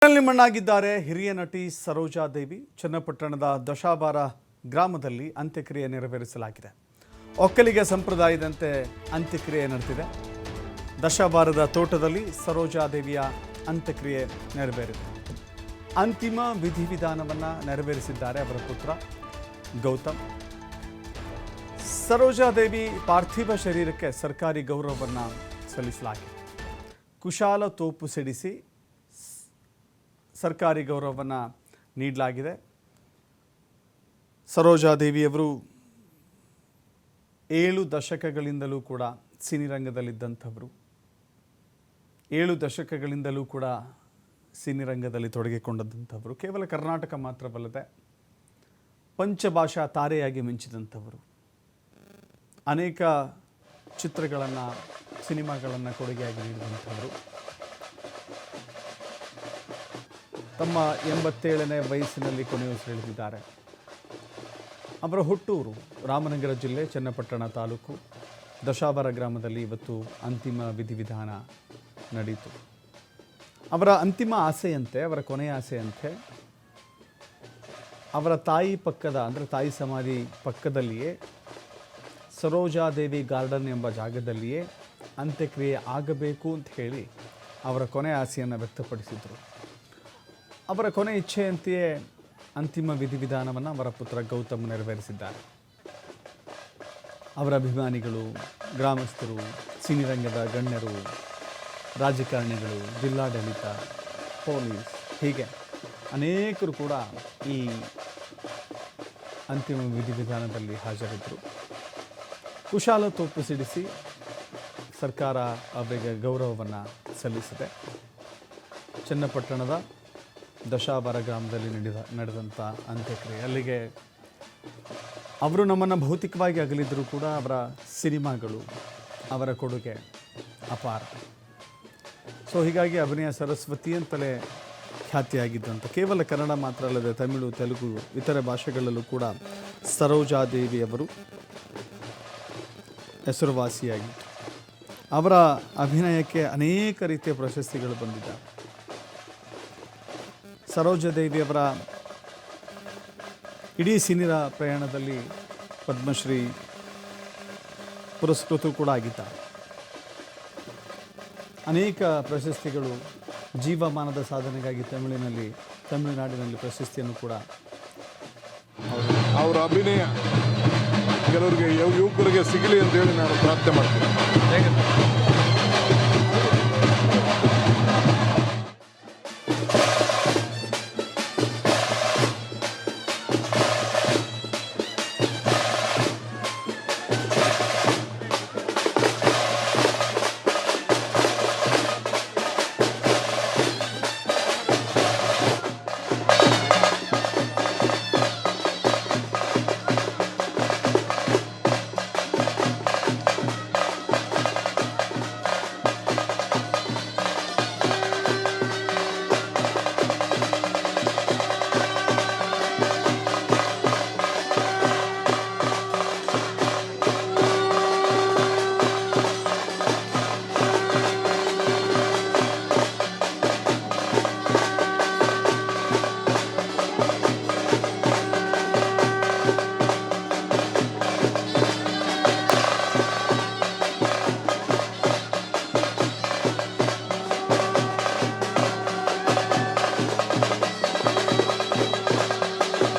ನಲ್ಲಿ ಮಣ್ಣಾಗಿದ್ದಾರೆ ಹಿರಿಯ ನಟಿ ಸರೋಜಾ ದೇವಿ. ಚನ್ನಪಟ್ಟಣದ ದಶಾಬಾರ ಗ್ರಾಮದಲ್ಲಿ ಅಂತ್ಯಕ್ರಿಯೆ ನೆರವೇರಿಸಲಾಗಿದೆ. ಒಕ್ಕಲಿಗ ಸಂಪ್ರದಾಯದಂತೆ ಅಂತ್ಯಕ್ರಿಯೆ ನಡೆದಿದೆ. ದಶಾಬಾರದ ತೋಟದಲ್ಲಿ ಸರೋಜಾ ದೇವಿಯ ಅಂತ್ಯಕ್ರಿಯೆ ನೆರವೇರಿದೆ. ಅಂತಿಮ ವಿಧಿವಿಧಾನವನ್ನು ನೆರವೇರಿಸಿದ್ದಾರೆ ಅವರ ಪುತ್ರ ಗೌತಮ್. ಸರೋಜಾ ದೇವಿ ಪಾರ್ಥಿವ ಶರೀರಕ್ಕೆ ಸರ್ಕಾರಿ ಗೌರವವನ್ನು ಸಲ್ಲಿಸಲಾಗಿದೆ. ಕುಶಾಲ ತೋಪು ಸಿಡಿಸಿ ಸರ್ಕಾರಿ ಗೌರವವನ್ನು ನೀಡಲಾಗಿದೆ. ಸರೋಜಾ ದೇವಿಯವರು 7 ದಶಕಗಳಿಂದಲೂ ಕೂಡ ಸಿನಿರಂಗದಲ್ಲಿದ್ದಂಥವರು. 7 ದಶಕಗಳಿಂದಲೂ ಕೂಡ ಸಿನಿರಂಗದಲ್ಲಿ ತೊಡಗಿಕೊಂಡಂಥವರು. ಕೇವಲ ಕರ್ನಾಟಕ ಮಾತ್ರವಲ್ಲದೆ ಪಂಚಭಾಷಾ ತಾರೆಯಾಗಿ ಮಿಂಚಿದಂಥವರು. ಅನೇಕ ಚಿತ್ರಗಳನ್ನು, ಸಿನಿಮಾಗಳನ್ನು ಕೊಡುಗೆಯಾಗಿ ನೀಡಿದಂಥವರು. ತಮ್ಮ 87ನೇ ವಯಸ್ಸಿನಲ್ಲಿ ಕೊನೆಯುಸಿರೆಳೆದಿದ್ದಾರೆ. ಅವರ ಹುಟ್ಟೂರು ರಾಮನಗರ ಜಿಲ್ಲೆ ಚನ್ನಪಟ್ಟಣ ತಾಲೂಕು ದಶಾಬಾರ ಗ್ರಾಮದಲ್ಲಿ ಇವತ್ತು ಅಂತಿಮ ವಿಧಿವಿಧಾನ ನಡೆಯಿತು. ಅವರ ಅಂತಿಮ ಆಸೆಯಂತೆ, ಅವರ ಕೊನೆಯ ಆಸೆಯಂತೆ ಅವರ ತಾಯಿ ಪಕ್ಕದ, ಅಂದರೆ ತಾಯಿ ಸಮಾಧಿ ಪಕ್ಕದಲ್ಲಿಯೇ ಸರೋಜಾದೇವಿ ಗಾರ್ಡನ್ ಎಂಬ ಜಾಗದಲ್ಲಿಯೇ ಅಂತ್ಯಕ್ರಿಯೆ ಆಗಬೇಕು ಅಂತ ಹೇಳಿ ಅವರ ಕೊನೆಯ ಆಸೆಯನ್ನು ವ್ಯಕ್ತಪಡಿಸಿದರು. ಅವರ ಕೊನೆ ಇಚ್ಛೆಯಂತೆಯೇ ಅಂತಿಮ ವಿಧಿವಿಧಾನವನ್ನು ಅವರ ಪುತ್ರ ಗೌತಮ್ ನೆರವೇರಿಸಿದ್ದಾರೆ. ಅವರ ಅಭಿಮಾನಿಗಳು, ಗ್ರಾಮಸ್ಥರು, ಸಿನಿರಂಗದ ಗಣ್ಯರು, ರಾಜಕಾರಣಿಗಳು, ಜಿಲ್ಲಾಡಳಿತ, ಪೊಲೀಸ್, ಹೀಗೆ ಅನೇಕರು ಕೂಡ ಈ ಅಂತಿಮ ವಿಧಿವಿಧಾನದಲ್ಲಿ ಹಾಜರಿದ್ದರು. ಕುಶಾಲ ತೋಪು ಸಿಡಿಸಿ ಸರ್ಕಾರ ಅವರಿಗೆ ಗೌರವವನ್ನು ಸಲ್ಲಿಸಿದೆ. ಚನ್ನಪಟ್ಟಣದ ದಶಾಬಾರ ಗ್ರಾಮದಲ್ಲಿ ನಡೆದಂಥ ಅಂತ್ಯಕ್ರಿಯೆ. ಅಲ್ಲಿಗೆ ಅವರು ನಮ್ಮನ್ನು ಭೌತಿಕವಾಗಿ ಅಗಲಿದ್ದರೂ ಕೂಡ ಅವರ ಸಿನಿಮಾಗಳು, ಅವರ ಕೊಡುಗೆ ಅಪಾರ. ಸೊ ಹೀಗಾಗಿ ಅಭಿನಯ ಸರಸ್ವತಿ ಅಂತಲೇ ಖ್ಯಾತಿಯಾಗಿದ್ದಂಥ, ಕೇವಲ ಕನ್ನಡ ಮಾತ್ರ ಅಲ್ಲದೆ ತಮಿಳು, ತೆಲುಗು, ಇತರೆ ಭಾಷೆಗಳಲ್ಲೂ ಕೂಡ ಸರೋಜಾದೇವಿಯವರು ಹೆಸರುವಾಸಿಯಾಗಿತ್ತು. ಅವರ ಅಭಿನಯಕ್ಕೆ ಅನೇಕ ರೀತಿಯ ಪ್ರಶಸ್ತಿಗಳು ಬಂದಿದ್ದಾವೆ. ಸರೋಜಾದೇವಿಯವರ ಇಡೀ ಸಿನಿರ ಪ್ರಯಾಣದಲ್ಲಿ ಪದ್ಮಶ್ರೀ ಪುರಸ್ಕೃತರು ಕೂಡ ಆಗಿದ್ದಾರೆ. ಅನೇಕ ಪ್ರಶಸ್ತಿಗಳು, ಜೀವಮಾನದ ಸಾಧನೆಗಾಗಿ ತಮಿಳುನಾಡಿನಲ್ಲಿ ಪ್ರಶಸ್ತಿಯನ್ನು ಕೂಡ ಅವರ ಅಭಿನಯ ಕೆಲವರಿಗೆ ಯುವಕರಿಗೆ ಸಿಗಲಿ ಅಂತೇಳಿ ನಾನು ಪ್ರಾರ್ಥನೆ ಮಾಡ್ತೀನಿ.